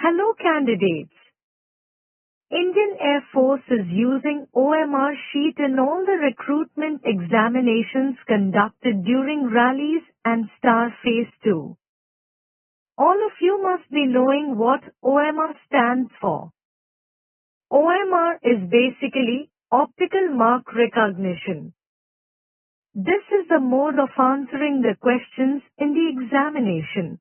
Hello candidates. Indian Air Force is using OMR sheet in all the recruitment examinations conducted during rallies and SR Phase 2. All of you must be knowing what OMR stands for. OMR is basically optical mark recognition. This is the mode of answering the questions in the examination.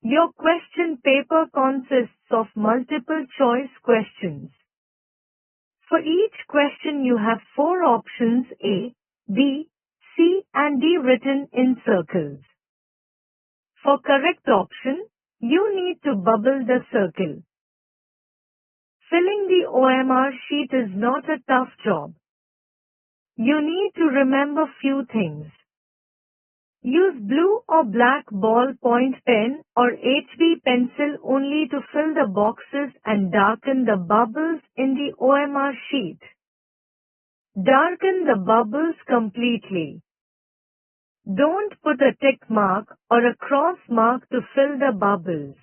Your question paper consists of multiple choice questions. For each question you have 4 options A, B, C and D written in circles. For correct option, you need to bubble the circle. Filling the OMR sheet is not a tough job. You need to remember few things. Use blue or black ballpoint pen or HB pencil only to fill the boxes and darken the bubbles in the OMR sheet. Darken the bubbles completely. Don't put a tick mark or a cross mark to fill the bubbles.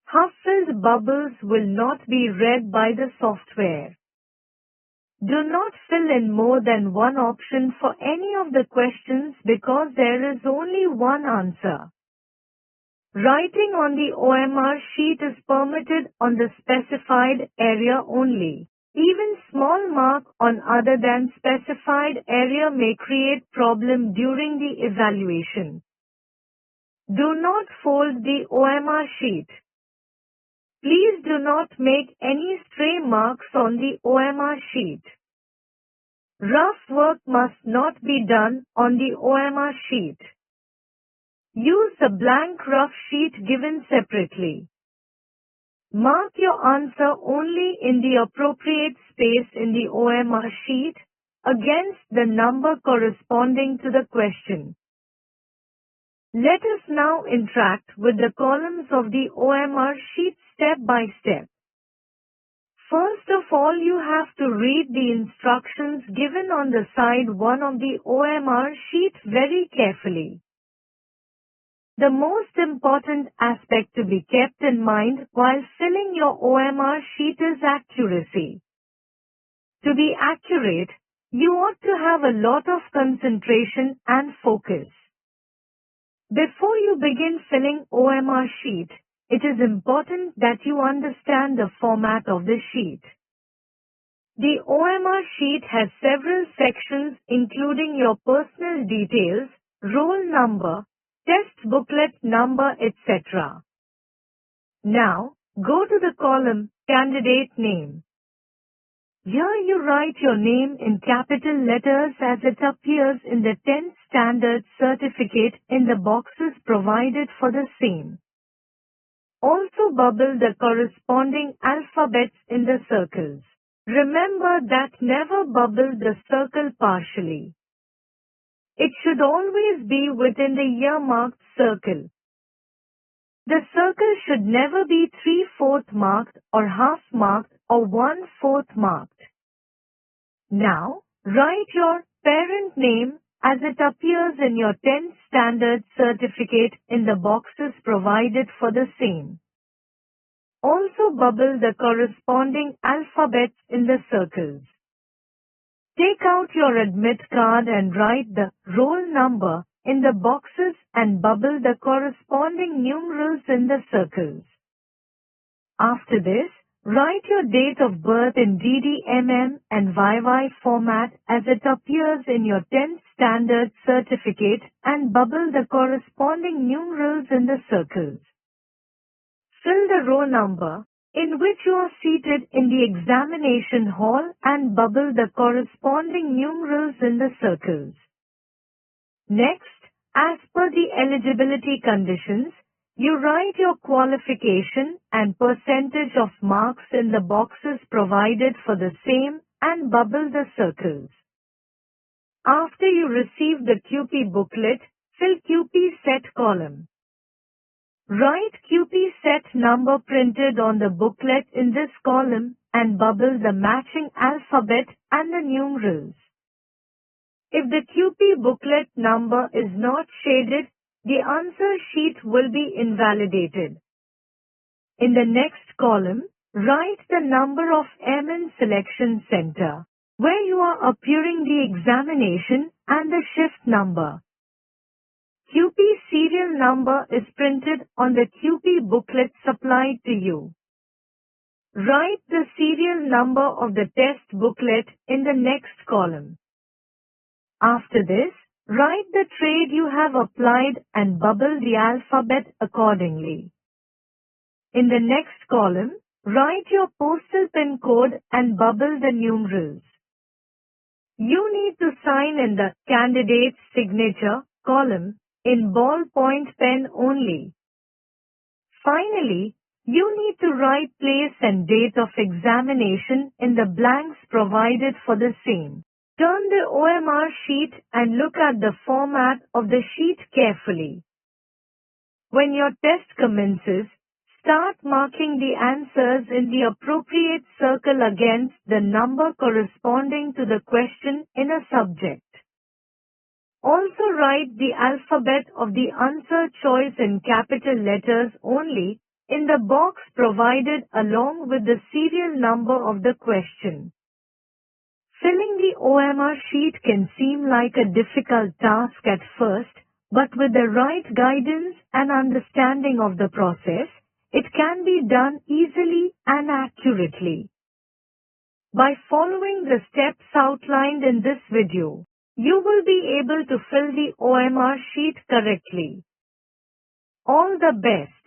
Half-filled bubbles will not be read by the software. Do not fill in more than one option for any of the questions because there is only one answer. Writing on the OMR sheet is permitted on the specified area only. Even small mark on other than specified area may create problem during the evaluation. Do not fold the OMR sheet. Please do not make any stray marks on the OMR sheet. Rough work must not be done on the OMR sheet. Use the blank rough sheet given separately. Mark your answer only in the appropriate space in the OMR sheet against the number corresponding to the question. Let us now interact with the columns of the OMR sheet step by step. First of all, you have to read the instructions given on the side 1 of the OMR sheet very carefully. The most important aspect to be kept in mind while filling your OMR sheet is accuracy. To be accurate, you ought to have a lot of concentration and focus. Before you begin filling OMR sheet, it is important that you understand the format of the sheet. The OMR sheet has several sections including your personal details, roll number, test booklet number, etc. Now, go to the column Candidate Name. Here you write your name in capital letters as it appears in the 10th Standard Certificate in the boxes provided for the same. Also bubble the corresponding alphabets in the circles. Remember that never bubble the circle partially. It should always be within the ear-marked circle. The circle should never be 3/4 marked or half marked or 1/4 marked. Now, write your parent name as it appears in your 10th Standard Certificate in the boxes provided for the same. Also bubble the corresponding alphabets in the circles. Take out your admit card and write the roll number in the boxes and bubble the corresponding numerals in the circles. After this, write your date of birth in DDMM and YY format as it appears in your 10th Standard Certificate and bubble the corresponding numerals in the circles. Fill the row number in which you are seated in the examination hall and bubble the corresponding numerals in the circles. Next, as per the eligibility conditions, you write your qualification and percentage of marks in the boxes provided for the same and bubble the circles. After you receive the QP booklet, fill QP set column. Write QP set number printed on the booklet in this column and bubble the matching alphabet and the numerals. If the QP booklet number is not shaded, the answer sheet will be invalidated. In the next column, write the number of MN selection center, where you are appearing the examination and the shift number. QP serial number is printed on the QP booklet supplied to you. Write the serial number of the test booklet in the next column. After this, write the trade you have applied and bubble the alphabet accordingly. In the next column, write your postal PIN code and bubble the numerals. You need to sign in the candidate's signature column in ballpoint pen only. Finally, you need to write place and date of examination in the blanks provided for the same. Turn the OMR sheet and look at the format of the sheet carefully. When your test commences, start marking the answers in the appropriate circle against the number corresponding to the question in a subject. Also write the alphabet of the answer choice in capital letters only in the box provided along with the serial number of the question. Filling the OMR sheet can seem like a difficult task at first, but with the right guidance and understanding of the process, it can be done easily and accurately. By following the steps outlined in this video, you will be able to fill the OMR sheet correctly. All the best.